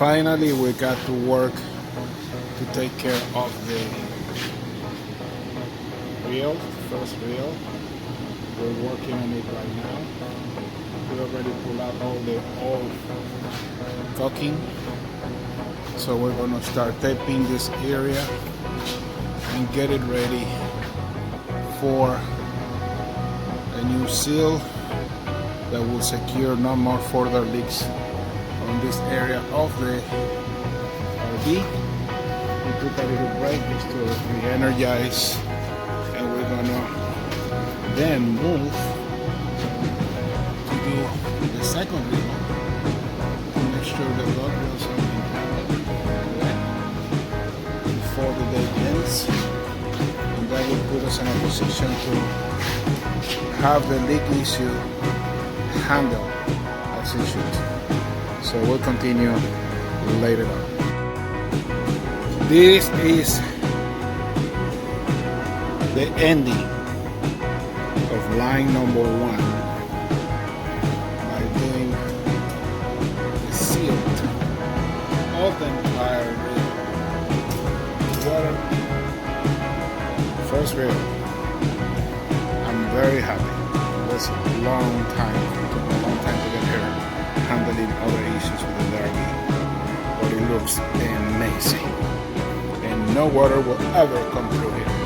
Finally, we got to work to take care of the reel, first reel. We're working on it right now. We already pulled out all the old caulking, so we're gonna start taping this area and get it ready for a new seal that will secure no more further leaks on this area of the RV. We took a little break just to re-energize, and we're gonna then move to do the second reel to make sure the blood reels are being handled before the day ends, and that will put us in a position to have the leak issue handled as it should. So we'll continue later on. This is the ending of line number 1 by doing the sealant of the entire reel. Water. First reel. I'm very happy. It was a long time. It took a long time to get here handling other issues with the RV, but it looks amazing, and no water will ever come through here.